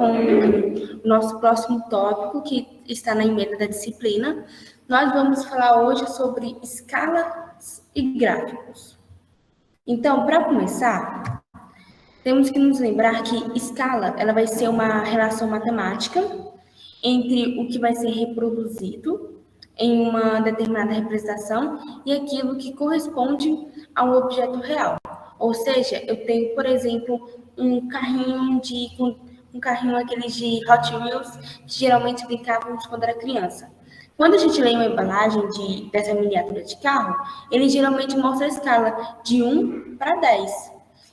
com o nosso próximo tópico, que está na emenda da disciplina. Nós vamos falar hoje sobre escalas e gráficos. Então, para começar, temos que nos lembrar que escala ela vai ser uma relação matemática entre o que vai ser reproduzido em uma determinada representação e aquilo que corresponde ao objeto real. Ou seja, eu tenho, por exemplo, um carrinho aqueles de Hot Wheels que geralmente brincávamos quando era criança. Quando a gente lê uma embalagem dessa miniatura de carro, ele geralmente mostra a escala de 1 para 10.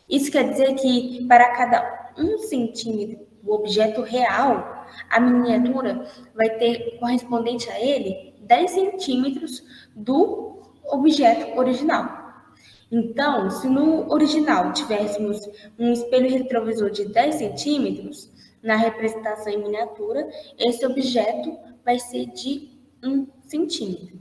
Isso quer dizer que para cada 1 centímetro do objeto real, a miniatura vai ter correspondente a ele 10 centímetros do objeto original. Então, se no original tivéssemos um espelho retrovisor de 10 centímetros, na representação em miniatura, esse objeto vai ser de 1 centímetro.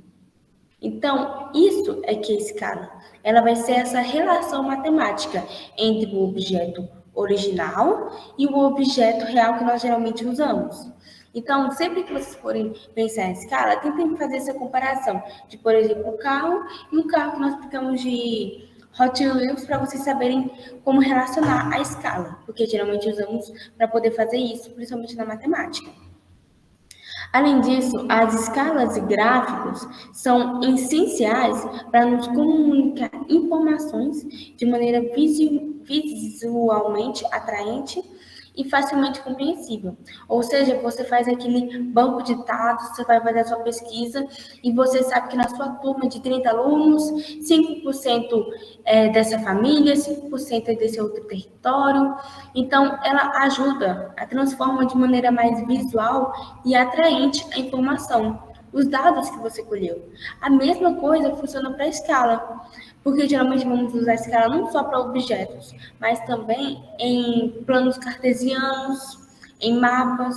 Então, isso é que é escala. Ela vai ser essa relação matemática entre o objeto original e o objeto real que nós geralmente usamos. Então, sempre que vocês forem pensar em escala, tentem fazer essa comparação de, por exemplo, um carro e um carro que nós aplicamos de Hot Wheels para vocês saberem como relacionar a escala, porque geralmente usamos para poder fazer isso, principalmente na matemática. Além disso, as escalas e gráficos são essenciais para nos comunicar informações de maneira visualmente atraente e facilmente compreensível. Ou seja, você faz aquele banco de dados, você vai fazer a sua pesquisa e você sabe que na sua turma de 30 alunos, 5% é dessa família, 5% é desse outro território. Então, ela ajuda, transforma de maneira mais visual e atraente a informação, os dados que você colheu. A mesma coisa funciona para a escala, porque geralmente vamos usar a escala não só para objetos, mas também em planos cartesianos, em mapas.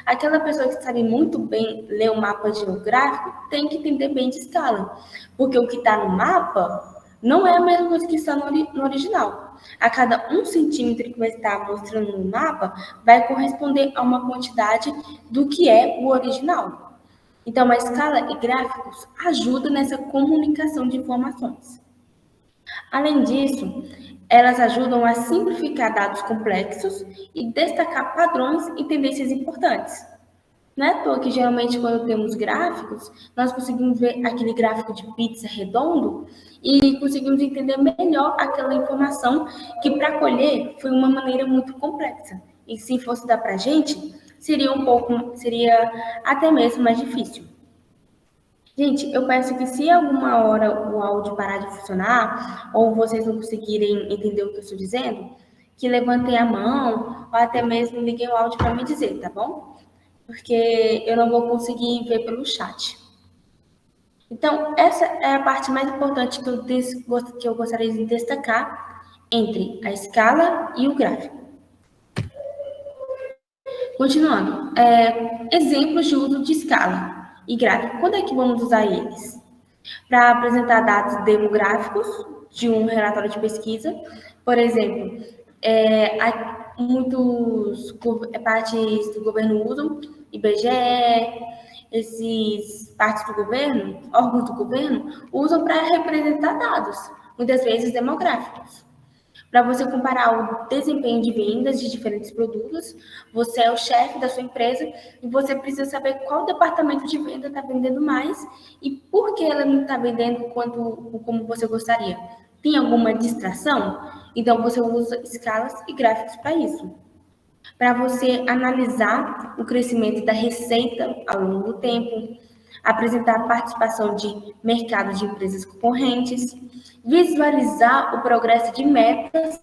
Aquela pessoa que sabe muito bem ler o mapa geográfico tem que entender bem de escala, porque o que está no mapa não é a mesma coisa que está no original. A cada 1 centímetro que vai estar mostrando no mapa vai corresponder a uma quantidade do que é o original. Então, a escala e gráficos ajudam nessa comunicação de informações. Além disso, elas ajudam a simplificar dados complexos e destacar padrões e tendências importantes. Não é à toa que, geralmente, quando temos gráficos, nós conseguimos ver aquele gráfico de pizza redondo e conseguimos entender melhor aquela informação que, para colher, foi uma maneira muito complexa. E se fosse dar para a gente, seria até mesmo mais difícil. Gente, eu peço que se alguma hora o áudio parar de funcionar, ou vocês não conseguirem entender o que eu estou dizendo, que levantem a mão, ou até mesmo liguem o áudio para me dizer, tá bom? Porque eu não vou conseguir ver pelo chat. Então, essa é a parte mais importante que eu gostaria de destacar entre a escala e o gráfico. Continuando, exemplos de uso de escala e gráfico. Quando é que vamos usar eles? Para apresentar dados demográficos de um relatório de pesquisa. Por exemplo, muitos partes do governo usam, IBGE, esses partes do governo, órgãos do governo, usam para representar dados, muitas vezes demográficos. Para você comparar o desempenho de vendas de diferentes produtos, você é o chefe da sua empresa e você precisa saber qual departamento de venda está vendendo mais e por que ela não está vendendo como você gostaria. Tem alguma distração? Então, você usa escalas e gráficos para isso. Para você analisar o crescimento da receita ao longo do tempo, apresentar a participação de mercado de empresas concorrentes, visualizar o progresso de metas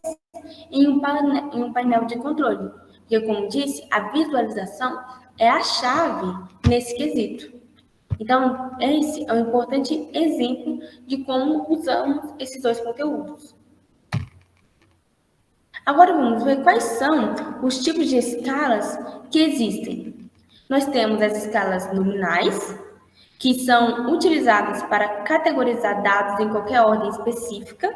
em um painel de controle. Porque, como disse, a visualização é a chave nesse quesito. Então, esse é um importante exemplo de como usamos esses dois conteúdos. Agora vamos ver quais são os tipos de escalas que existem. Nós temos as escalas nominais, que são utilizadas para categorizar dados em qualquer ordem específica,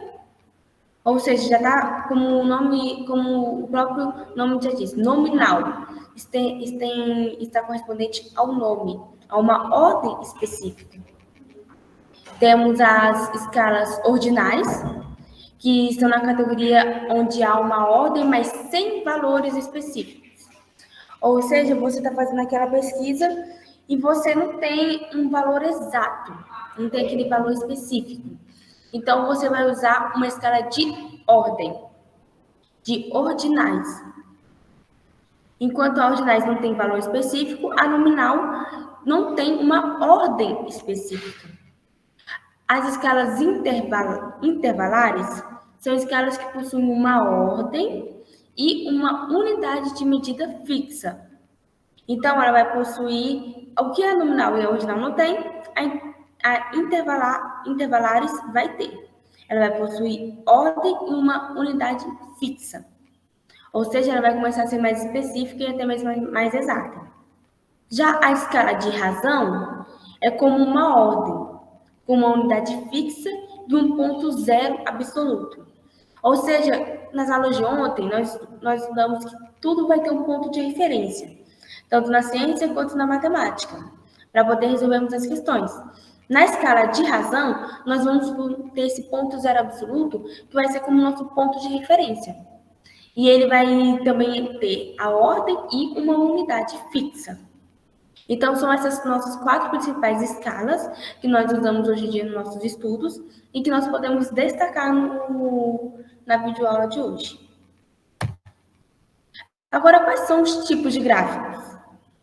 ou seja, já está como o próprio nome já diz, nominal. está correspondente ao nome, a uma ordem específica. Temos as escalas ordinais, que estão na categoria onde há uma ordem, mas sem valores específicos. Ou seja, você está fazendo aquela pesquisa e você não tem um valor exato, não tem aquele valor específico. Então, você vai usar uma escala de ordem, de ordinais. Enquanto a ordinais não tem valor específico, a nominal não tem uma ordem específica. As escalas intervalares são escalas que possuem uma ordem e uma unidade de medida fixa. Então, ela vai possuir o que a nominal e a ordinal não tem, a intervalares vai ter. Ela vai possuir ordem e uma unidade fixa. Ou seja, ela vai começar a ser mais específica e até mesmo mais exata. Já a escala de razão é como uma ordem, com uma unidade fixa de um ponto zero absoluto. Ou seja, nas aulas de ontem, nós estudamos que tudo vai ter um ponto de referência, tanto na ciência quanto na matemática, para poder resolvermos as questões. Na escala de razão, nós vamos ter esse ponto zero absoluto, que vai ser como nosso ponto de referência. E ele vai também ter a ordem e uma unidade fixa. Então, são essas nossas 4 principais escalas que nós usamos hoje em dia nos nossos estudos e que nós podemos destacar na videoaula de hoje. Agora, quais são os tipos de gráficos?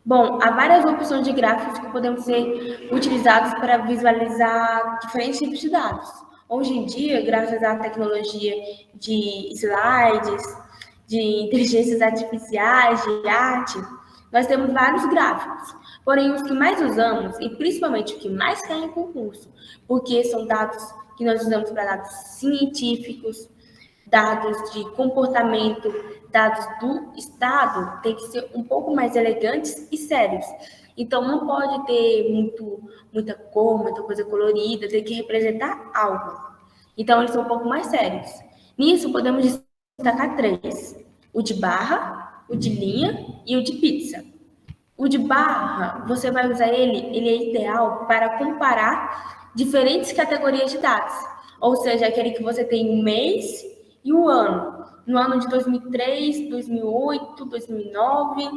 Bom, há várias opções de gráficos que podem ser utilizados para visualizar diferentes tipos de dados. Hoje em dia, graças à tecnologia de slides, de inteligências artificiais, de arte, nós temos vários gráficos. Porém, os que mais usamos, e principalmente o que mais cai em concurso, porque são dados que nós usamos para dados científicos, dados de comportamento, dados do Estado, tem que ser um pouco mais elegantes e sérios. Então, não pode ter muita cor, muita coisa colorida, tem que representar algo. Então, eles são um pouco mais sérios. Nisso, podemos destacar 3. O de barra, o de linha e o de pizza. O de barra, você vai usar ele é ideal para comparar diferentes categorias de dados. Ou seja, aquele que você tem o mês e o ano. No ano de 2003, 2008, 2009,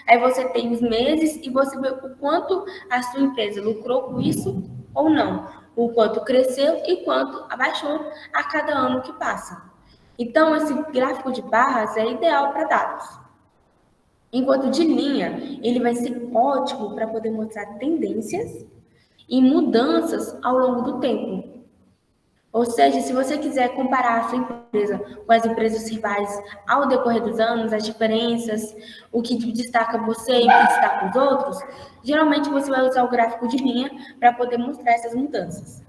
aí você tem os meses e você vê o quanto a sua empresa lucrou com isso ou não. O quanto cresceu e quanto abaixou a cada ano que passa. Então, esse gráfico de barras é ideal para dados. Enquanto de linha, ele vai ser ótimo para poder mostrar tendências e mudanças ao longo do tempo. Ou seja, se você quiser comparar a sua empresa com as empresas rivais ao decorrer dos anos, as diferenças, o que destaca você e o que destaca os outros, geralmente você vai usar o gráfico de linha para poder mostrar essas mudanças.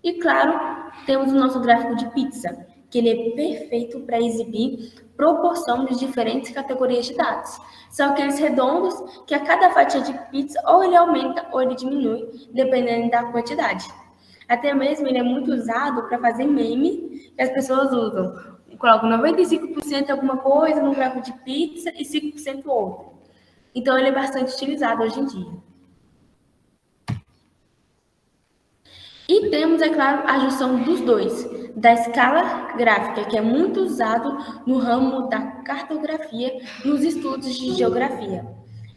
E claro, temos o nosso gráfico de pizza, que ele é perfeito para exibir proporção de diferentes categorias de dados. São aqueles redondos que a cada fatia de pizza ou ele aumenta ou ele diminui, dependendo da quantidade. Até mesmo ele é muito usado para fazer meme que as pessoas usam. Colocam 95% alguma coisa no gráfico de pizza e 5% outro. Então ele é bastante utilizado hoje em dia. E temos, é claro, a junção dos dois, da escala gráfica, que é muito usado no ramo da cartografia, nos estudos de geografia.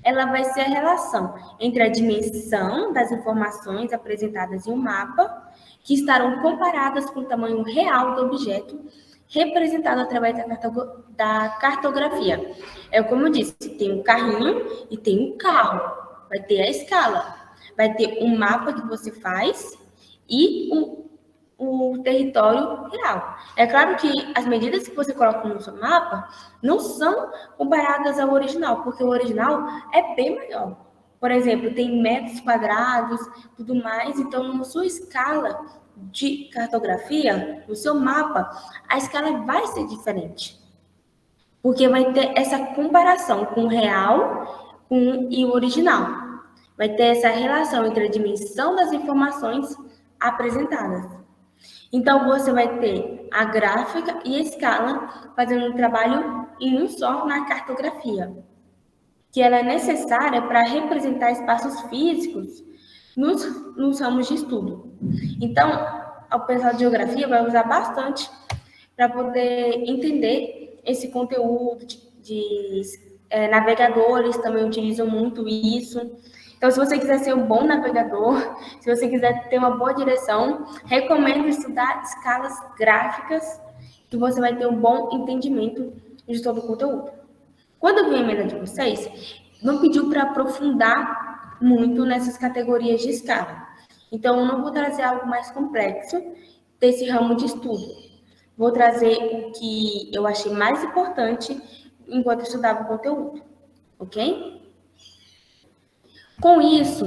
Ela vai ser a relação entre a dimensão das informações apresentadas em um mapa, que estarão comparadas com o tamanho real do objeto, representado através da cartografia. É como eu disse, tem um carrinho e tem um carro. Vai ter a escala, vai ter um mapa que você faz e o território real. É claro que as medidas que você coloca no seu mapa não são comparadas ao original, porque o original é bem maior. Por exemplo, tem metros quadrados, tudo mais, então na sua escala de cartografia, no seu mapa, a escala vai ser diferente. Porque vai ter essa comparação com o real e o original. Vai ter essa relação entre a dimensão das informações apresentadas. Então, você vai ter a gráfica e a escala fazendo um trabalho em um só na cartografia. que ela é necessária para representar espaços físicos nos ramos de estudo. Então, o pessoal de geografia vai usar bastante para poder entender esse conteúdo navegadores também utilizam muito isso. Então, se você quiser ser um bom navegador, se você quiser ter uma boa direção, recomendo estudar escalas gráficas, que você vai ter um bom entendimento de todo o conteúdo. Quando eu vi a emenda de vocês, não pediu para aprofundar muito nessas categorias de escala. Então, eu não vou trazer algo mais complexo desse ramo de estudo. Vou trazer o que eu achei mais importante enquanto eu estudava o conteúdo, ok? Com isso,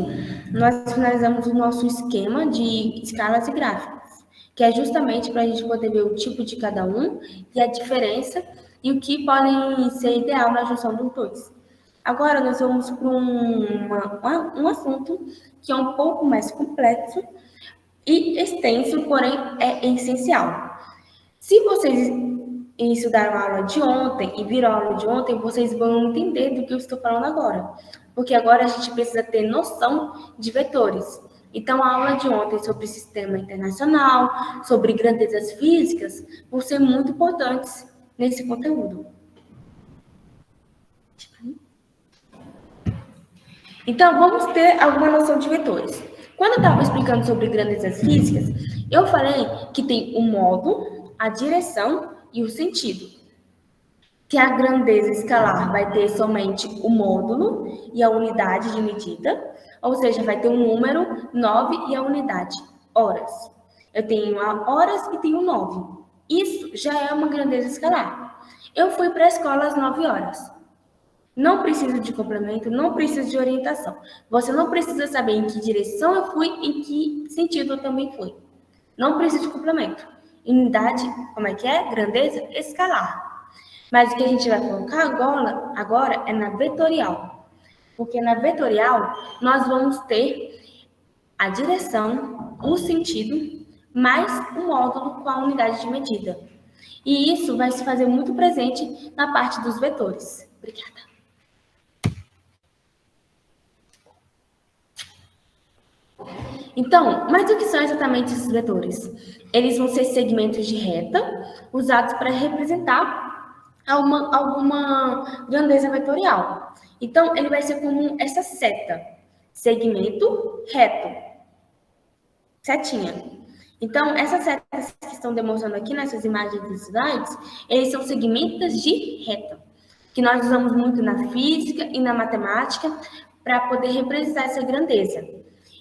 nós finalizamos o nosso esquema de escalas e gráficos, que é justamente para a gente poder ver o tipo de cada um e a diferença e o que podem ser ideal na junção dos dois. Agora, nós vamos para um assunto que é um pouco mais complexo e extenso, porém é essencial. Se vocês estudaram a aula de ontem e viram a aula de ontem, vocês vão entender do que eu estou falando agora. Porque agora a gente precisa ter noção de vetores. Então, a aula de ontem sobre sistema internacional, sobre grandezas físicas, vão ser muito importantes nesse conteúdo. Então, vamos ter alguma noção de vetores. Quando eu estava explicando sobre grandezas físicas, eu falei que tem o modo, a direção e o sentido. Que a grandeza escalar vai ter somente o módulo e a unidade de medida, ou seja, vai ter o número 9 e a unidade, horas. Eu tenho horas e tenho 9. Isso já é uma grandeza escalar. Eu fui para a escola às 9 horas. Não preciso de complemento, não preciso de orientação. Você não precisa saber em que direção eu fui, em que sentido eu também fui. Não precisa de complemento. Unidade, como é que é? Grandeza escalar. Mas o que a gente vai colocar agora é na vetorial. Porque na vetorial, nós vamos ter a direção, o sentido, mais o módulo com a unidade de medida. E isso vai se fazer muito presente na parte dos vetores. Obrigada. Então, mas o que são exatamente esses vetores? Eles vão ser segmentos de reta usados para representar alguma grandeza vetorial. Então, ele vai ser como essa seta. Segmento reto. Setinha. Então, essas setas que estão demonstrando aqui nessas imagens dos slides, eles são segmentos de reta, que nós usamos muito na física e na matemática para poder representar essa grandeza.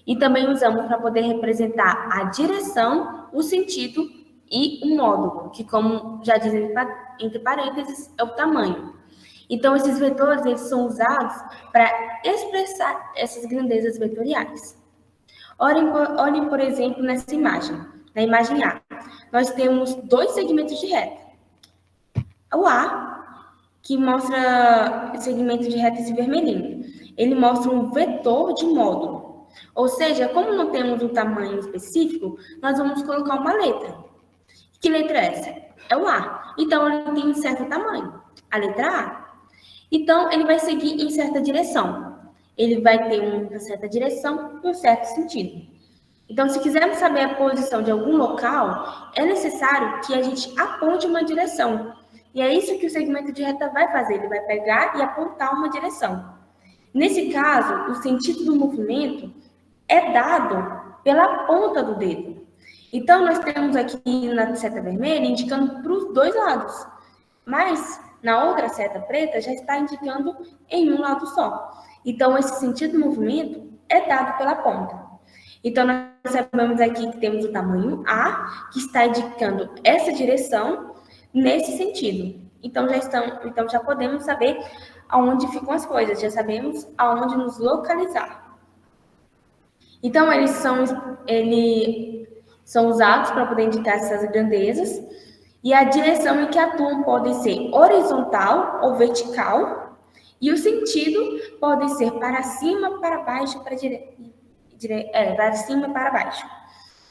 E também usamos para poder representar a direção, o sentido e o módulo, que, como já dizem entre parênteses, é o tamanho. Então, esses vetores eles são usados para expressar essas grandezas vetoriais. Olhem, por exemplo, nessa imagem, na imagem A. Nós temos dois segmentos de reta. O A, que mostra o segmento de reta esse vermelhinho, ele mostra um vetor de módulo. Ou seja, como não temos um tamanho específico, nós vamos colocar uma letra. Que letra é essa? É o A. Então, ele tem um certo tamanho. A letra A. Então, ele vai seguir em certa direção. Ele vai ter uma certa direção e um certo sentido. Então, se quisermos saber a posição de algum local, é necessário que a gente aponte uma direção. E é isso que o segmento de reta vai fazer. Ele vai pegar e apontar uma direção. Nesse caso, o sentido do movimento é dado pela ponta do dedo. Então, nós temos aqui na seta vermelha indicando para os dois lados. Mas, na outra seta preta, já está indicando em um lado só. Então, esse sentido do movimento é dado pela ponta. Então, nós sabemos aqui que temos o tamanho A, que está indicando essa direção nesse sentido. Então, já podemos saber aonde ficam as coisas, já sabemos aonde nos localizar. Então, eles são usados para poder indicar essas grandezas, e a direção em que atuam pode ser horizontal ou vertical, e o sentido pode ser para cima, para baixo, para cima e para baixo.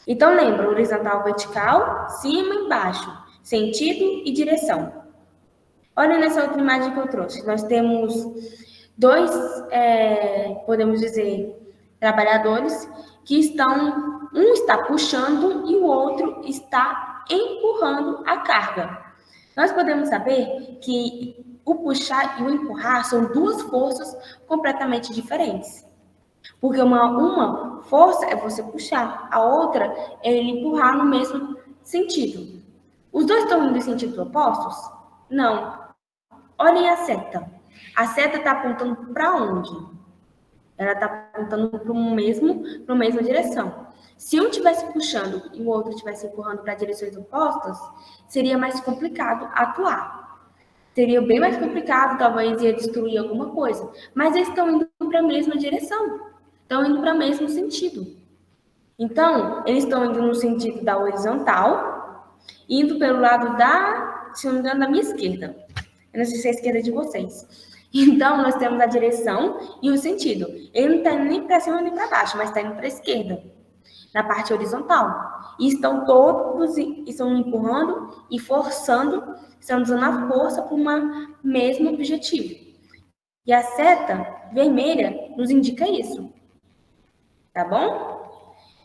Então, lembra, horizontal, vertical, cima e baixo, sentido e direção. Olha nessa outra imagem que eu trouxe. Nós temos dois, podemos dizer, trabalhadores que estão, um está puxando e o outro está empurrando a carga. Nós podemos saber que o puxar e o empurrar são duas forças completamente diferentes. Porque uma força é você puxar, a outra é ele empurrar no mesmo sentido. Os dois estão indo em sentidos opostos? Não. Olhem a seta. A seta está apontando para onde? Ela está apontando para a mesma direção. Se um estivesse puxando e o outro estivesse empurrando para direções opostas, seria mais complicado atuar. Seria bem mais complicado, talvez ia destruir alguma coisa. Mas eles estão indo para a mesma direção. Estão indo para o mesmo sentido. Então, eles estão indo no sentido da horizontal, indo pelo lado da, se não me engano, da minha esquerda. Eu não sei se é a esquerda de vocês. Então, nós temos a direção e o sentido. Ele não está indo nem para cima nem para baixo, mas está indo para a esquerda, na parte horizontal. E estão empurrando e forçando, estão usando a força para um mesmo objetivo. E a seta vermelha nos indica isso. Tá bom?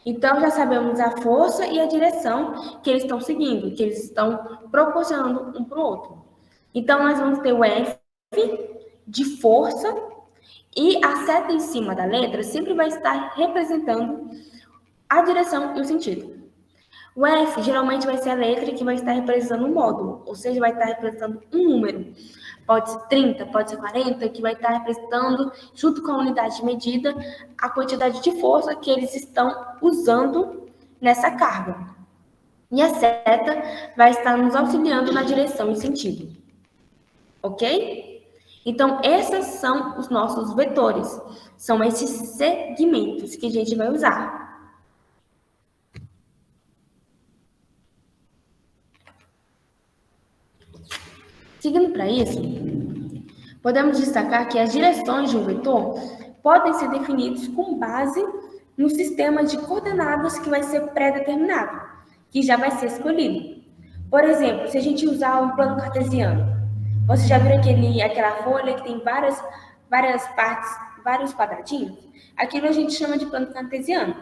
Então, já sabemos a força e a direção que eles estão seguindo, que eles estão proporcionando um para o outro. Então, nós vamos ter o F de força e a seta em cima da letra sempre vai estar representando a direção e o sentido. O F geralmente vai ser a letra que vai estar representando um módulo, ou seja, vai estar representando um número. Pode ser 30, pode ser 40, que vai estar representando, junto com a unidade de medida, a quantidade de força que eles estão usando nessa carga. E a seta vai estar nos auxiliando na direção e sentido. Ok? Então, esses são os nossos vetores. São esses segmentos que a gente vai usar. Seguindo para isso, podemos destacar que as direções de um vetor podem ser definidas com base no sistema de coordenadas que vai ser pré-determinado, que já vai ser escolhido. Por exemplo, se a gente usar um plano cartesiano, você já viu aquela folha que tem várias partes, vários quadradinhos? Aquilo a gente chama de plano cartesiano.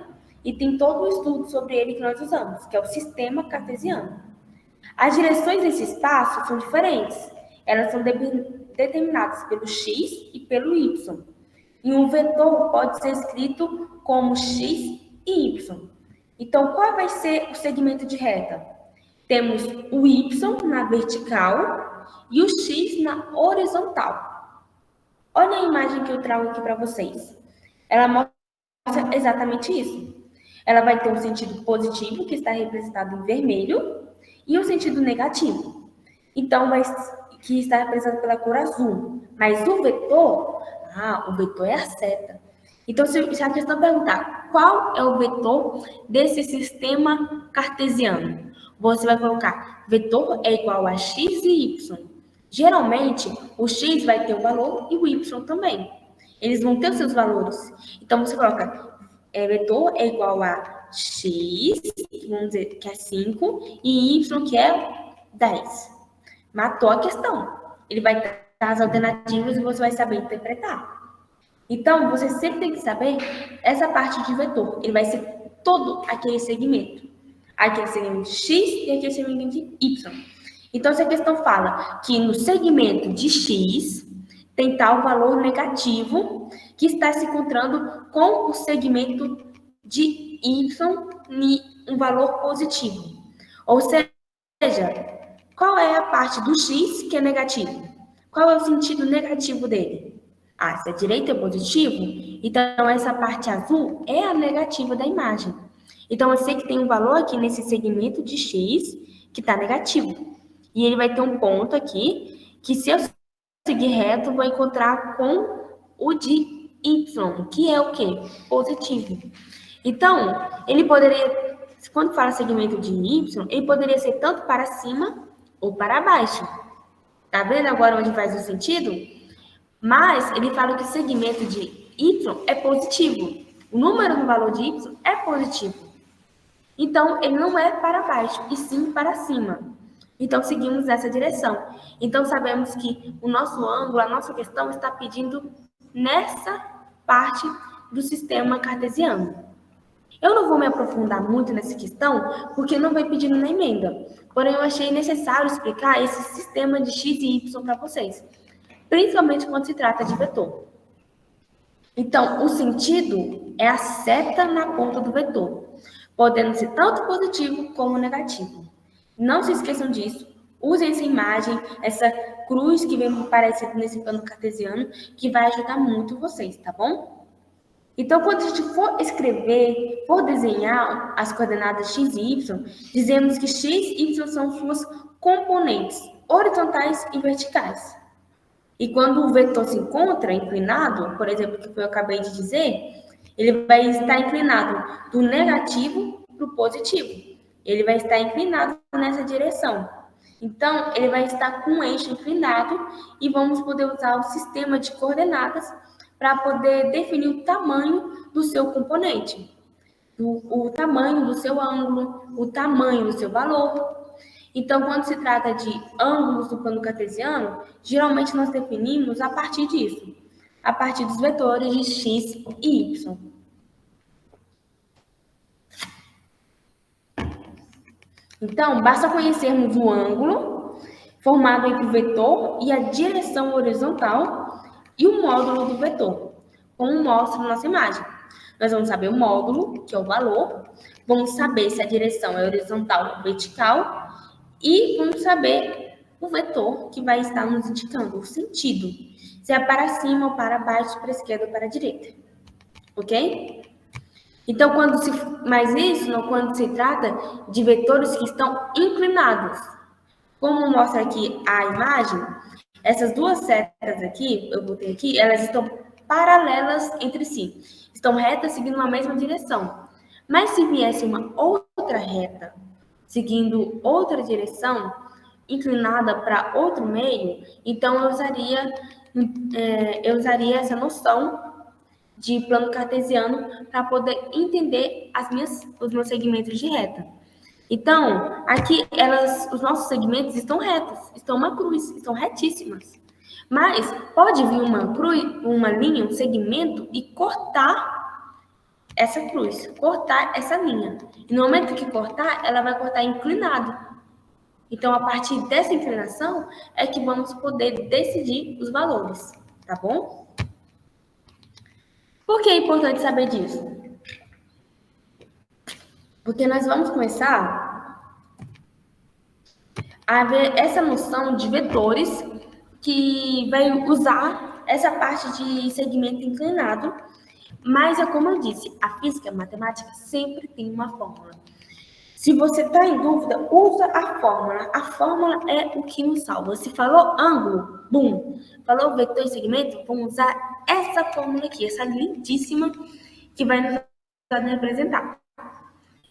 E tem todo um estudo sobre ele que nós usamos, que é o sistema cartesiano. As direções desse espaço são diferentes. Elas são determinadas pelo x e pelo y. E um vetor pode ser escrito como x e y. Então, qual vai ser o segmento de reta? Temos o y na vertical e o x na horizontal. Olha a imagem que eu trago aqui para vocês. Ela mostra exatamente isso. Ela vai ter um sentido positivo, que está representado em vermelho, e um sentido negativo. Então, que está representado pela cor azul. Mas o vetor é a seta. Então, se a questão perguntar qual é o vetor desse sistema cartesiano, você vai colocar vetor é igual a x e y. Geralmente, o x vai ter um valor e o y também. Eles vão ter os seus valores. Então, você coloca vetor é igual a x, vamos dizer que é 5, e y que é 10. Matou a questão. Ele vai dar as alternativas e você vai saber interpretar. Então, você sempre tem que saber essa parte de vetor. Ele vai ser todo aquele segmento. Aquele segmento de x e aquele segmento de y. Então, se a questão fala que no segmento de x tem tal valor negativo que está se encontrando com o segmento de y em um valor positivo. Ou seja, qual é a parte do x que é negativo? Qual é o sentido negativo dele? Se a direita é positivo, então essa parte azul é a negativa da imagem. Então, eu sei que tem um valor aqui nesse segmento de x que está negativo. E ele vai ter um ponto aqui, que se eu seguir reto, vou encontrar com o de y, que é o quê? Positivo. Então, ele poderia, quando fala segmento de y, ele poderia ser tanto para cima ou para baixo. Tá vendo agora onde faz o sentido? Mas ele fala que o segmento de y é positivo. O número no valor de y é positivo. Então, ele não é para baixo, e sim para cima. Então, seguimos nessa direção. Então, sabemos que o nosso ângulo, a nossa questão está pedindo nessa parte do sistema cartesiano. Eu não vou me aprofundar muito nessa questão, porque não vai pedindo na emenda. Porém, eu achei necessário explicar esse sistema de x e y para vocês, principalmente quando se trata de vetor. Então, o sentido é a seta na ponta do vetor, podendo ser tanto positivo como negativo. Não se esqueçam disso. Usem essa imagem, essa cruz que vem parecida nesse plano cartesiano, que vai ajudar muito vocês, tá bom? Então, quando a gente for escrever, for desenhar as coordenadas x e y, dizemos que x e y são suas componentes horizontais e verticais. E quando o vetor se encontra inclinado, por exemplo, que eu acabei de dizer, ele vai estar inclinado do negativo para o positivo. Ele vai estar inclinado nessa direção. Então, ele vai estar com o eixo inclinado e vamos poder usar o sistema de coordenadas para poder definir o tamanho do seu componente, o tamanho do seu ângulo, o tamanho do seu valor. Então, quando se trata de ângulos do plano cartesiano, geralmente nós definimos a partir disso, a partir dos vetores de x e y. Então, basta conhecermos o ângulo formado entre o vetor e a direção horizontal e o módulo do vetor, como mostra na nossa imagem. Nós vamos saber o módulo, que é o valor, vamos saber se a direção é horizontal ou vertical, e vamos saber o vetor que vai estar nos indicando, o sentido, se é para cima ou para baixo, para a esquerda ou para a direita. Ok? Então, mas isso quando se trata de vetores que estão inclinados. Como mostra aqui a imagem, essas duas setas aqui, eu botei aqui, elas estão paralelas entre si. Estão retas seguindo uma mesma direção. Mas se viesse uma outra reta, seguindo outra direção, inclinada para outro meio, então eu usaria essa noção de plano cartesiano para poder entender os meus segmentos de reta. Então, aqui os nossos segmentos estão retos, estão uma cruz, estão retíssimas. Mas pode vir uma linha, um segmento e cortar essa cruz, cortar essa linha. E no momento que cortar, ela vai cortar inclinado. Então, a partir dessa inclinação é que vamos poder decidir os valores, tá bom? Por que é importante saber disso? Porque nós vamos começar a ver essa noção de vetores que vai usar essa parte de segmento inclinado, mas é como eu disse, a física, a matemática sempre tem uma fórmula. Se você está em dúvida, usa a fórmula. A fórmula é o que nos salva. Se falou ângulo, bum. Falou vetor e segmento, vamos usar essa fórmula aqui, essa lindíssima, que vai nos representar.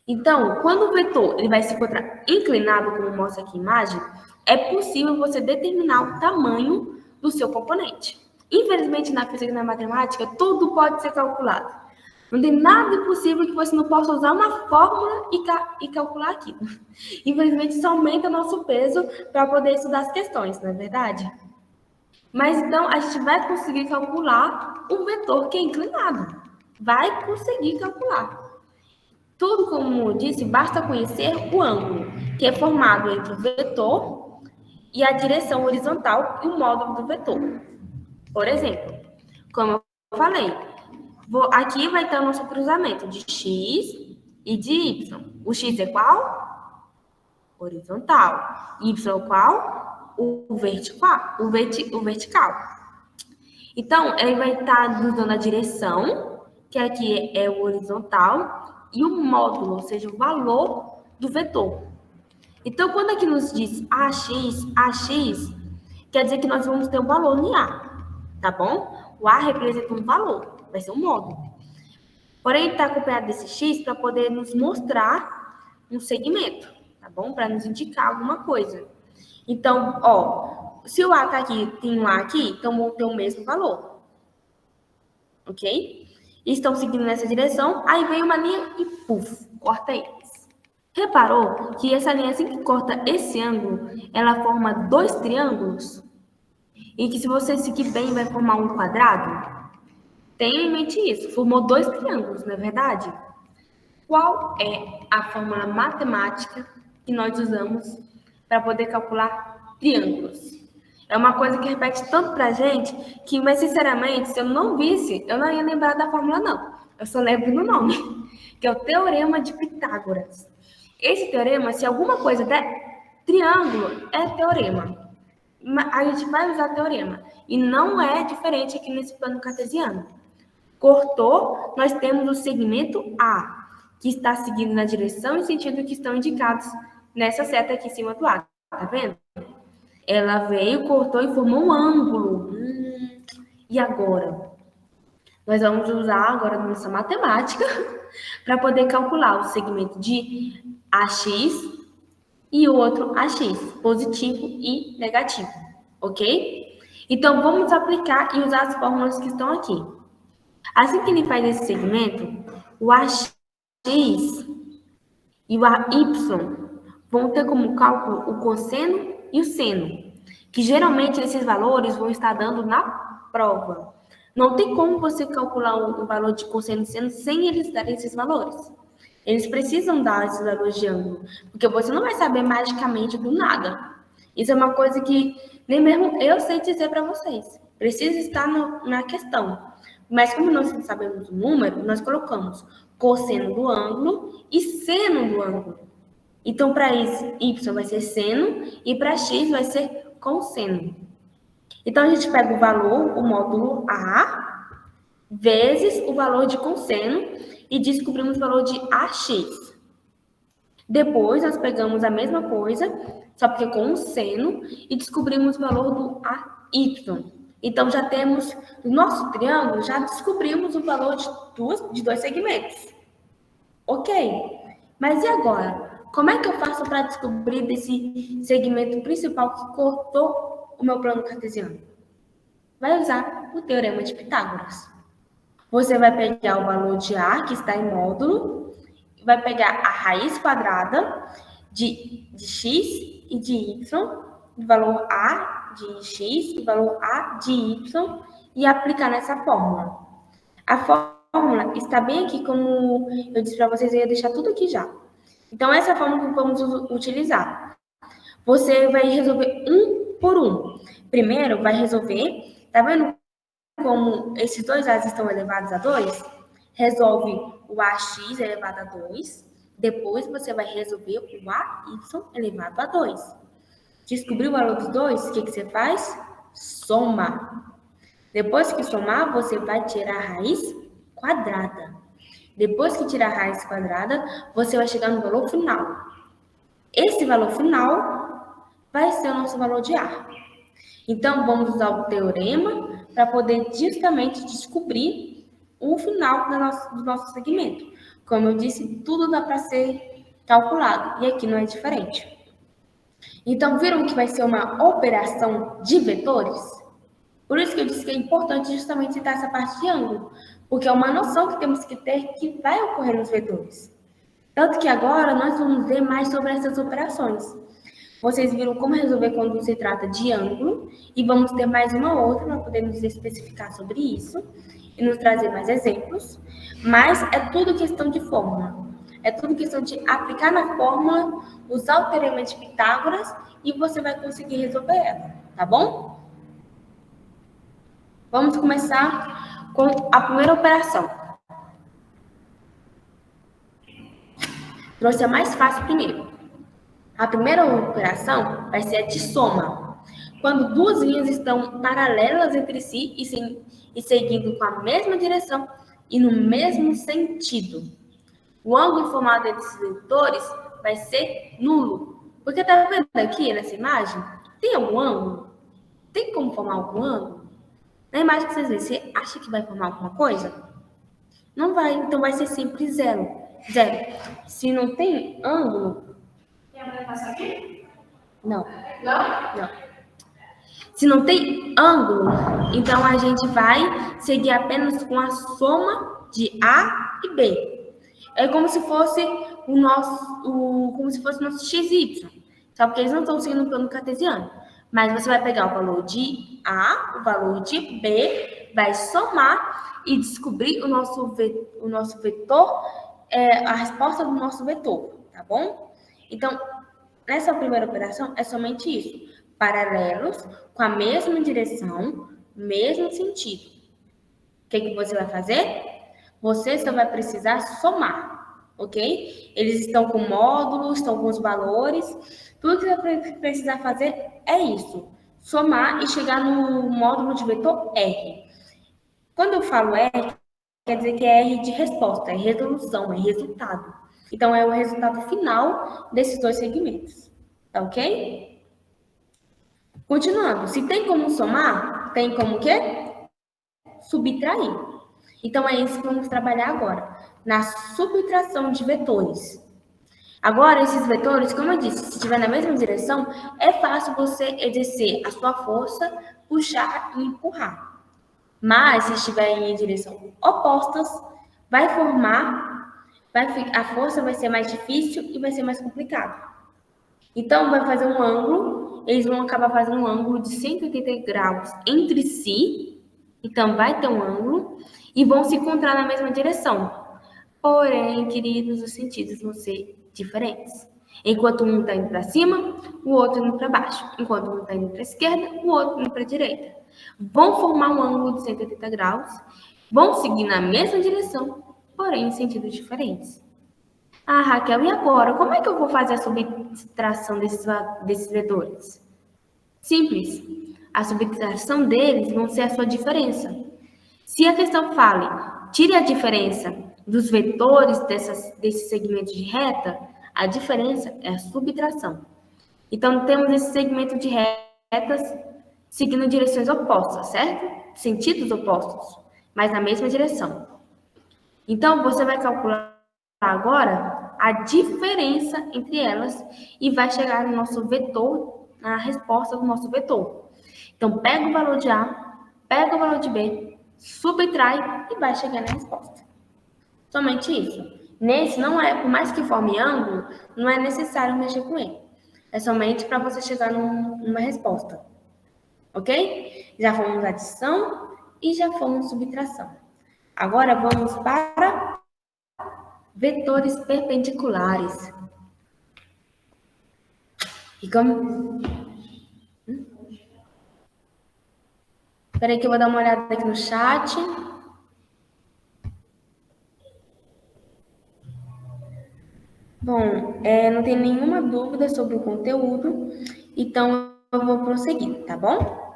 Então, quando o vetor ele vai se encontrar inclinado, como mostra aqui a imagem, é possível você determinar o tamanho do seu componente. Infelizmente, na física e na matemática, tudo pode ser calculado. Não tem nada impossível que você não possa usar uma fórmula e calcular aquilo. Infelizmente, isso aumenta nosso peso para poder estudar as questões, não é verdade? Mas, então, a gente vai conseguir calcular um vetor que é inclinado. Vai conseguir calcular. Tudo, como eu disse, basta conhecer o ângulo, que é formado entre o vetor e a direção horizontal e o módulo do vetor. Por exemplo, como eu falei, aqui vai ter o nosso cruzamento de x e de y. O x é qual? Horizontal. Y é qual? O vertical. Então, ele vai estar nos dando a direção, que aqui é o horizontal, e o módulo, ou seja, o valor do vetor. Então, quando aqui nos diz AX, quer dizer que nós vamos ter um valor em A, tá bom? O A representa um valor, vai ser um módulo. Porém, está acompanhado desse X para poder nos mostrar um segmento, tá bom? Para nos indicar alguma coisa. Então, ó, se o A está aqui, tem um A aqui, então vão ter o mesmo valor. Ok? E estão seguindo nessa direção, aí vem uma linha e puf, corta eles. Reparou que essa linha, assim que corta esse ângulo, ela forma dois triângulos? E que se você seguir bem, vai formar um quadrado? Tenha em mente isso. Formou dois triângulos, não é verdade? Qual é a fórmula matemática que nós usamos para poder calcular triângulos? É uma coisa que repete tanto pra gente que, mas sinceramente, se eu não visse, eu não ia lembrar da fórmula, não. Eu só lembro no nome, que é o Teorema de Pitágoras. Esse teorema, se alguma coisa der triângulo, é teorema. A gente vai usar teorema. E não é diferente aqui nesse plano cartesiano. Cortou, nós temos o segmento A, que está seguindo na direção e sentido que estão indicados nessa seta aqui em cima do A. Tá vendo? Ela veio, cortou e formou um ângulo. E agora? Nós vamos usar agora nossa matemática para poder calcular o segmento de AX e o outro AX, positivo e negativo, ok? Então, vamos aplicar e usar as fórmulas que estão aqui. Assim que ele faz esse segmento, o AX e o AY vão ter como cálculo o cosseno e o seno, que geralmente esses valores vão estar dando na prova. Não tem como você calcular o valor de cosseno e seno sem eles darem esses valores. Eles precisam dar esses valores de ângulo, porque você não vai saber magicamente do nada. Isso é uma coisa que nem mesmo eu sei dizer para vocês. Precisa estar na questão. Mas como nós sabemos o número, nós colocamos cosseno do ângulo e seno do ângulo. Então, para isso, y vai ser seno e para x vai ser cosseno. Então, a gente pega o valor, o módulo A, vezes o valor de cosseno e descobrimos o valor de AX. Depois, nós pegamos a mesma coisa, só porque com o seno, e descobrimos o valor do AY. Então, já temos, no nosso triângulo, já descobrimos o valor de dois segmentos. Ok, mas e agora? Como é que eu faço para descobrir desse segmento principal que cortou o meu plano cartesiano? Vai usar o Teorema de Pitágoras. Você vai pegar o valor de A, que está em módulo, vai pegar a raiz quadrada de x e de y, o valor A de x e o valor A de y, e aplicar nessa fórmula. A fórmula está bem aqui, como eu disse para vocês, eu ia deixar tudo aqui já. Então, essa é a fórmula que vamos utilizar. Você vai resolver um por um. Primeiro, vai resolver, tá vendo como esses dois A's estão elevados a 2? Resolve o AX elevado a 2. Depois, você vai resolver o AY elevado a 2. Descobriu o valor dos dois? O que você faz? Soma. Depois que somar, você vai tirar a raiz quadrada. Depois que tirar a raiz quadrada, você vai chegar no valor final. Esse valor final vai ser o nosso valor de A. Então, vamos usar o teorema para poder justamente descobrir o final do nosso segmento. Como eu disse, tudo dá para ser calculado, e aqui não é diferente. Então, viram que vai ser uma operação de vetores? Por isso que eu disse que é importante justamente citar essa parte de ângulo, porque é uma noção que temos que ter que vai ocorrer nos vetores. Tanto que agora nós vamos ver mais sobre essas operações. Vocês viram como resolver quando se trata de ângulo, e vamos ter mais uma outra para poder nos especificar sobre isso e nos trazer mais exemplos, mas é tudo questão de fórmula. É tudo questão de aplicar na fórmula, usar o Teorema de Pitágoras e você vai conseguir resolver ela, tá bom? Vamos começar com a primeira operação. Trouxe a mais fácil primeiro. A primeira operação vai ser a de soma. Quando duas linhas estão paralelas entre si e seguindo com a mesma direção e no mesmo sentido. O ângulo formado entre esses vetores vai ser nulo. Porque tá vendo aqui nessa imagem? Tem algum ângulo? Tem como formar algum ângulo? Na imagem que vocês veem, você acha que vai formar alguma coisa? Não vai, então vai ser sempre zero. Zero. Se não tem ângulo... Tem alguém passar aqui? Não. Não? Não. Se não tem ângulo, então a gente vai seguir apenas com a soma de A e B. É como se fosse o nosso XY. Só porque eles não estão seguindo o plano cartesiano. Mas você vai pegar o valor de A, o valor de B, vai somar e descobrir o nosso vetor, a resposta do nosso vetor, tá bom? Então, nessa primeira operação é somente isso. Paralelos com a mesma direção, mesmo sentido. O que você vai fazer? Você só vai precisar somar, ok? Eles estão com módulos, estão com os valores. Tudo que você vai precisar fazer é isso. Somar e chegar no módulo de vetor R. Quando eu falo R, quer dizer que é R de resposta, é resolução, é resultado. Então, é o resultado final desses dois segmentos. Tá ok? Continuando. Se tem como somar, tem como o quê? Subtrair. Então, é isso que vamos trabalhar agora, na subtração de vetores. Agora, esses vetores, como eu disse, se estiver na mesma direção, é fácil você exercer a sua força, puxar e empurrar. Mas, se estiverem em direção opostas, a força vai ser mais difícil e vai ser mais complicado. Então, vai fazer um ângulo, eles vão acabar fazendo um ângulo de 180 graus entre si. Então, vai ter um ângulo e vão se encontrar na mesma direção. Porém, queridos, os sentidos vão ser diferentes. Enquanto um está indo para cima, o outro indo para baixo. Enquanto um está indo para a esquerda, o outro indo para a direita. Vão formar um ângulo de 180 graus, vão seguir na mesma direção, porém em sentidos diferentes. Ah, Raquel, e agora? Como é que eu vou fazer a subtração desses vetores? Simples. A subtração deles vão ser a sua diferença. Se a questão fale, tire a diferença dos vetores desses segmentos de reta, a diferença é a subtração. Então, temos esse segmento de retas seguindo direções opostas, certo? Sentidos opostos, mas na mesma direção. Então, você vai calcular agora a diferença entre elas e vai chegar no nosso vetor, na resposta do nosso vetor. Então, pega o valor de A, pega o valor de B, subtrai e vai chegar na resposta. Somente isso. Nesse, não é, por mais que forme ângulo, não é necessário mexer com ele. É somente para você chegar numa resposta. Ok? Já fomos adição e já fomos subtração. Agora vamos para vetores perpendiculares. E como... Espera aí que eu vou dar uma olhada aqui no chat. Bom, não tem nenhuma dúvida sobre o conteúdo, então eu vou prosseguir, tá bom?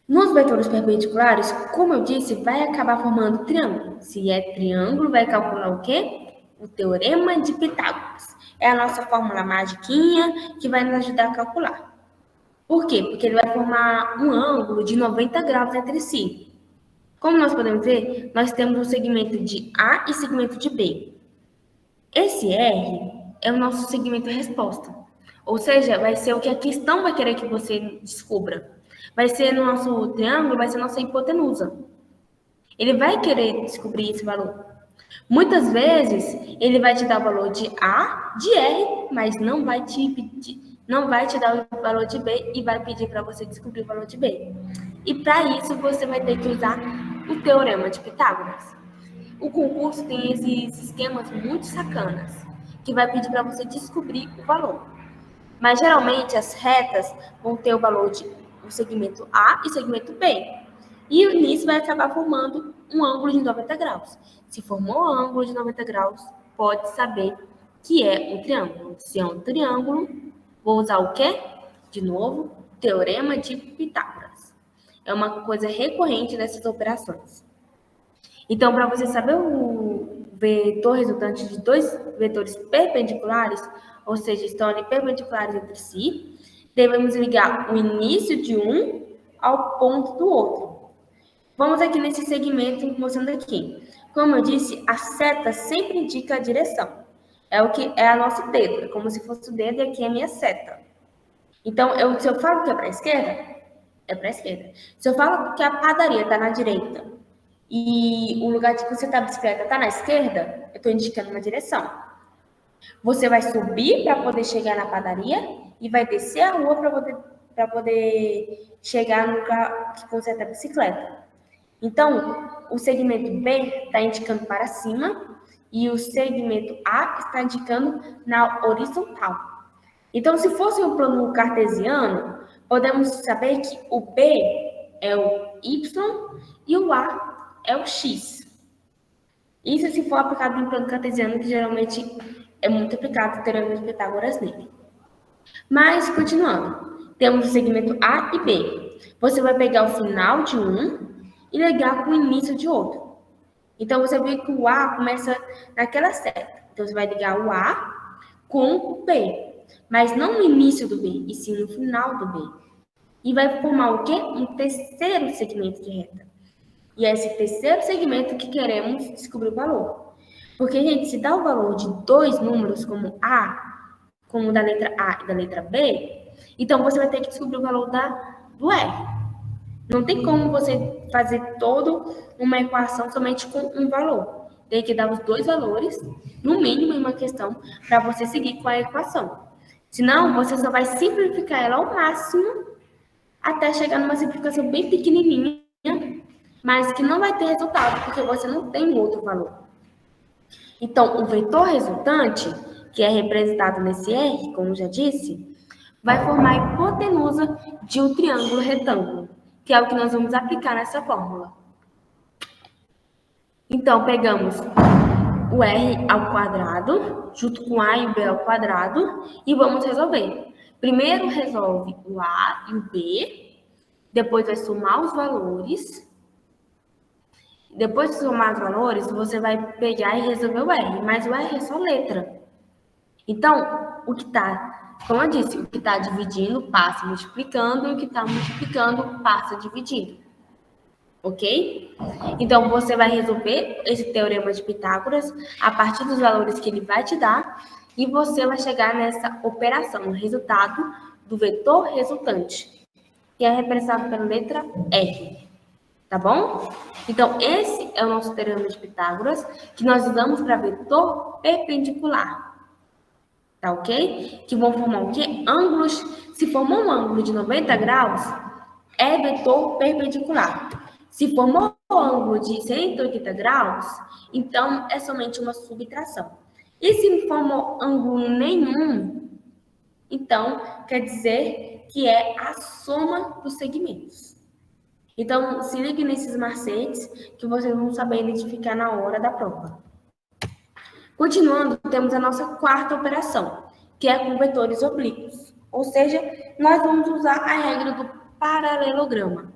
Nos vetores perpendiculares, como eu disse, vai acabar formando triângulo. Se é triângulo, vai calcular o quê? O teorema de Pitágoras. É a nossa fórmula magiquinha que vai nos ajudar a calcular. Por quê? Porque ele vai formar um ângulo de 90 graus entre si. Como nós podemos ver, nós temos um segmento de A e segmento de B. Esse R é o nosso segmento resposta. Ou seja, vai ser o que a questão vai querer que você descubra. Vai ser no nosso triângulo, vai ser nossa hipotenusa. Ele vai querer descobrir esse valor. Muitas vezes, ele vai te dar o valor de A, de R, mas não vai te dar o valor de B e vai pedir para você descobrir o valor de B. E para isso, você vai ter que usar o teorema de Pitágoras. O concurso tem esses esquemas muito sacanas, que vai pedir para você descobrir o valor. Mas, geralmente, as retas vão ter o valor de o segmento A e segmento B. E nisso vai acabar formando um ângulo de 90 graus. Se formou um ângulo de 90 graus, pode saber que é um triângulo. Se é um triângulo, vou usar o quê? De novo, teorema de Pitágoras. É uma coisa recorrente dessas operações. Então, para você saber o vetor resultante de dois vetores perpendiculares, ou seja, estão ali perpendiculares entre si, devemos ligar o início de um ao ponto do outro. Vamos aqui nesse segmento mostrando aqui. Como eu disse, a seta sempre indica a direção. É o que é o nosso dedo, é como se fosse o dedo e aqui é a minha seta. Então, se eu falo que é para a esquerda, é para a esquerda. Se eu falo que a padaria está na direita e o lugar que você está a bicicleta está na esquerda, eu estou indicando uma direção. Você vai subir para poder chegar na padaria e vai descer a rua para poder chegar no lugar que conserta a bicicleta. Então, o segmento B está indicando para cima e o segmento A está indicando na horizontal. Então, se fosse um plano cartesiano, podemos saber que o B é o Y e o A é o X. Isso se for aplicado em plano cartesiano, que geralmente é muito aplicado o teorema de Pitágoras nele. Mas, continuando, temos o segmento A e B. Você vai pegar o final de um e ligar com o início de outro. Então, você vê que o A começa naquela seta. Então, você vai ligar o A com o B, mas não no início do B, e sim no final do B. E vai formar o quê? Um terceiro segmento de reta. E é esse terceiro segmento que queremos descobrir o valor. Porque, gente, se dá o valor de dois números, como A, como da letra A e da letra B, então você vai ter que descobrir o valor do R. Não tem como você fazer toda uma equação somente com um valor. Tem que dar os dois valores, no mínimo, em uma questão, para você seguir com a equação. Senão, você só vai simplificar ela ao máximo até chegar numa simplificação bem pequenininha, mas que não vai ter resultado, porque você não tem um outro valor. Então, o vetor resultante, que é representado nesse R, como já disse, vai formar a hipotenusa de um triângulo retângulo, que é o que nós vamos aplicar nessa fórmula. Então, pegamos o R ao quadrado, junto com A e o B ao quadrado, e vamos resolver. Primeiro resolve o A e o B, depois vai somar os valores. Depois de somar os valores, você vai pegar e resolver o R, mas o R é só letra. Então, o que está, como eu disse, o que está dividindo passa multiplicando, e o que está multiplicando passa dividindo. Ok? Então, você vai resolver esse teorema de Pitágoras a partir dos valores que ele vai te dar e você vai chegar nessa operação, no resultado do vetor resultante, que é representado pela letra R. Tá bom? Então, esse é o nosso teorema de Pitágoras, que nós usamos para vetor perpendicular. Tá ok? Que vão formar o quê? Ângulos. Se formar um ângulo de 90 graus, é vetor perpendicular. Se formar um ângulo de 180 graus, então é somente uma subtração. E se não formar ângulo nenhum, então quer dizer que é a soma dos segmentos. Então, se ligue nesses macetes que vocês vão saber identificar na hora da prova. Continuando, temos a nossa quarta operação, que é com vetores oblíquos. Ou seja, nós vamos usar a regra do paralelograma.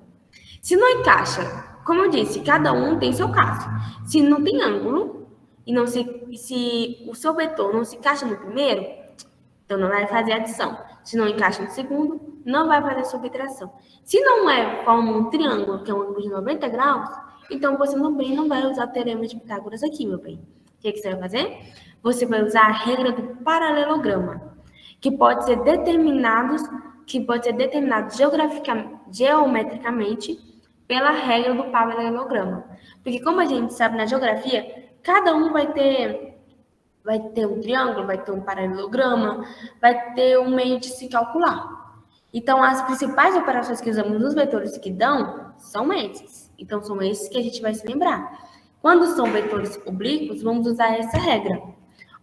Se não encaixa, como eu disse, cada um tem seu caso. Se não tem ângulo, e não se o seu vetor não se encaixa no primeiro, então não vai fazer adição. Se não encaixa no segundo, não vai fazer subtração. Se não forma um triângulo, que é um ângulo de 90 graus, então você também não vai usar o teorema de Pitágoras aqui, meu bem. O que você vai fazer? Você vai usar a regra do paralelograma, que pode ser determinado geometricamente pela regra do paralelograma. Porque como a gente sabe na geografia, cada um vai ter um triângulo, vai ter um paralelograma, vai ter um meio de se calcular. Então, as principais operações que usamos nos vetores que dão são esses. Então, são esses que a gente vai se lembrar. Quando são vetores oblíquos, vamos usar essa regra.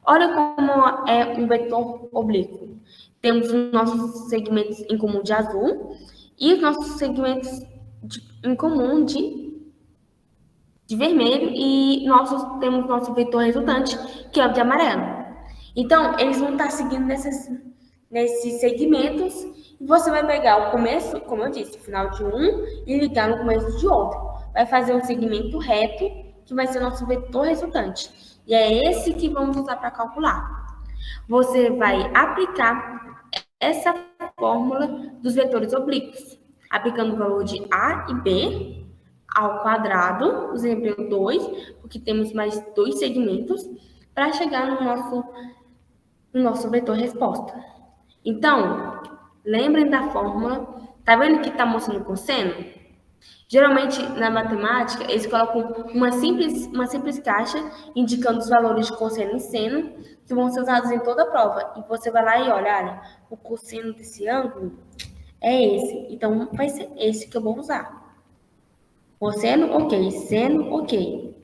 Olha como é um vetor oblíquo. Temos os nossos segmentos em comum de azul e os nossos segmentos em comum de vermelho e temos nosso vetor resultante, que é o de amarelo. Então, eles vão estar seguindo nesses segmentos e você vai pegar o começo, como eu disse, o final de um e ligar no começo de outro. Vai fazer um segmento reto, que vai ser o nosso vetor resultante. E é esse que vamos usar para calcular. Você vai aplicar essa fórmula dos vetores oblíquos, aplicando o valor de A e B ao quadrado, exemplo 2, porque temos mais dois segmentos, para chegar no nosso vetor resposta. Então, lembrem da fórmula. Tá vendo que está mostrando cosseno? Geralmente, na matemática, eles colocam uma simples caixa indicando os valores de cosseno e seno que vão ser usados em toda a prova. E você vai lá e olha, o cosseno desse ângulo é esse. Então, vai ser esse que eu vou usar. Seno ok, seno ok.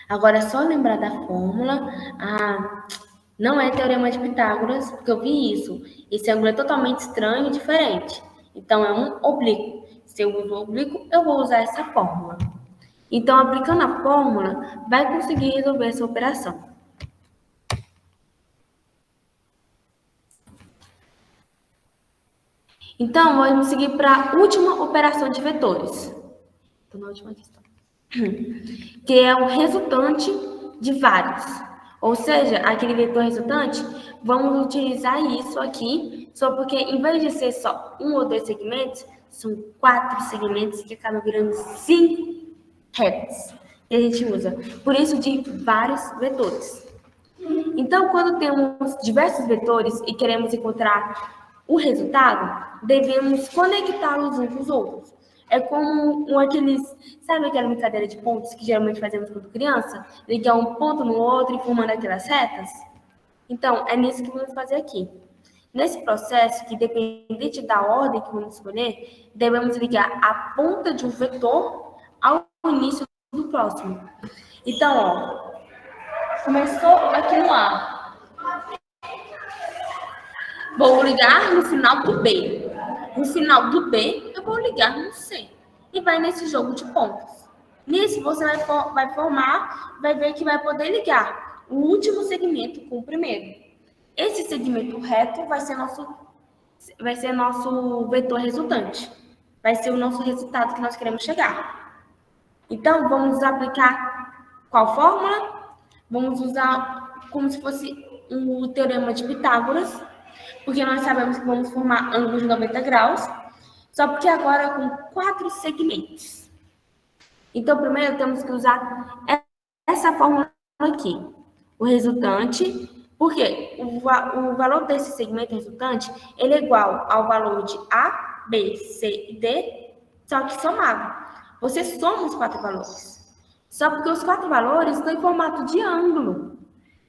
Agora é só lembrar da fórmula. Não é teorema de Pitágoras, porque eu vi isso. Esse ângulo é totalmente estranho e diferente. Então, é um oblíquo. Se eu uso o oblíquo, eu vou usar essa fórmula. Então, aplicando a fórmula, vai conseguir resolver essa operação. Então, vamos seguir para a última operação de vetores. Estou na última questão. Que é o resultante de vários. Ou seja, aquele vetor resultante, vamos utilizar isso aqui, só porque em vez de ser só um ou dois segmentos, são 4 segmentos que acabam virando 5 retas. E a gente usa, por isso, de vários vetores. Então, quando temos diversos vetores e queremos encontrar o resultado, devemos conectá-los uns com os outros. É como aqueles, sabe aquela brincadeira de pontos que geralmente fazemos quando criança? Ligar um ponto no outro e formando aquelas retas? Então, é nisso que vamos fazer aqui. Nesse processo, que dependente da ordem que vamos escolher, devemos ligar a ponta de um vetor ao início do próximo. Então, começou aqui no A. Vou ligar no final do B. No final do B, eu vou ligar no C. E vai nesse jogo de pontos. Nisso, você vai formar, vai ver que vai poder ligar o último segmento com o primeiro. Esse segmento reto vai ser nosso vetor resultante. Vai ser o nosso resultado que nós queremos chegar. Então, vamos aplicar qual fórmula? Vamos usar como se fosse o teorema de Pitágoras, porque nós sabemos que vamos formar ângulos de 90 graus, só porque agora com 4 segmentos. Então, primeiro temos que usar essa fórmula aqui, o resultante, porque o valor desse segmento resultante, ele é igual ao valor de A, B, C e D, só que somado. Você soma os 4 valores. Só porque os 4 valores estão em formato de ângulo.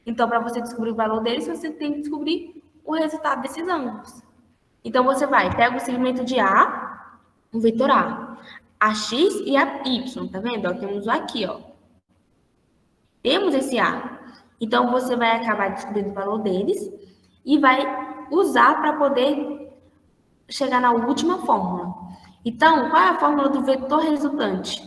Então, para você descobrir o valor deles, você tem que descobrir o resultado desses ângulos. Então, você pega o segmento de A, o vetor a x e a y, tá vendo? Temos aqui, Temos esse A. Então, você vai acabar descobrindo o valor deles e vai usar para poder chegar na última fórmula. Então, qual é a fórmula do vetor resultante?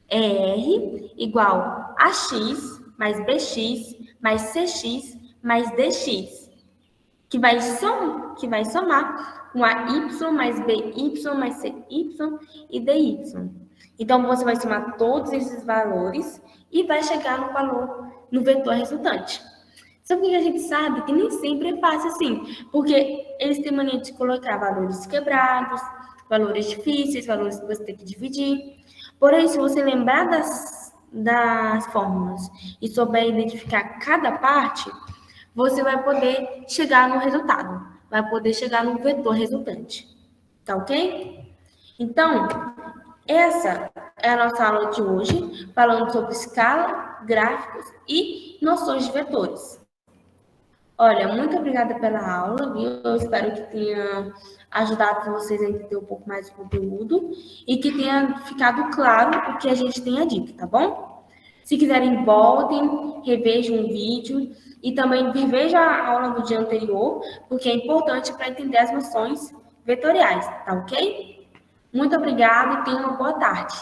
É R igual a x mais bx mais cx mais dx, que vai somar com a y mais by mais cy e dy. Então, você vai somar todos esses valores e vai chegar no valor, no vetor resultante. Só que a gente sabe que nem sempre é fácil assim, porque eles têm mania de colocar valores quebrados, valores difíceis, valores que você tem que dividir. Porém, se você lembrar das fórmulas e souber identificar cada parte, você vai poder chegar no resultado, vai poder chegar no vetor resultante. Tá ok? Então, essa é a nossa aula de hoje, falando sobre escala, gráficos e noções de vetores. Olha, muito obrigada pela aula, viu? Eu espero que tenha ajudado vocês a entender um pouco mais o conteúdo e que tenha ficado claro o que a gente tenha dito, tá bom? Se quiserem, voltem, revejam o vídeo e também revejam a aula do dia anterior, porque é importante para entender as noções vetoriais, tá ok? Muito obrigada e tenham uma boa tarde.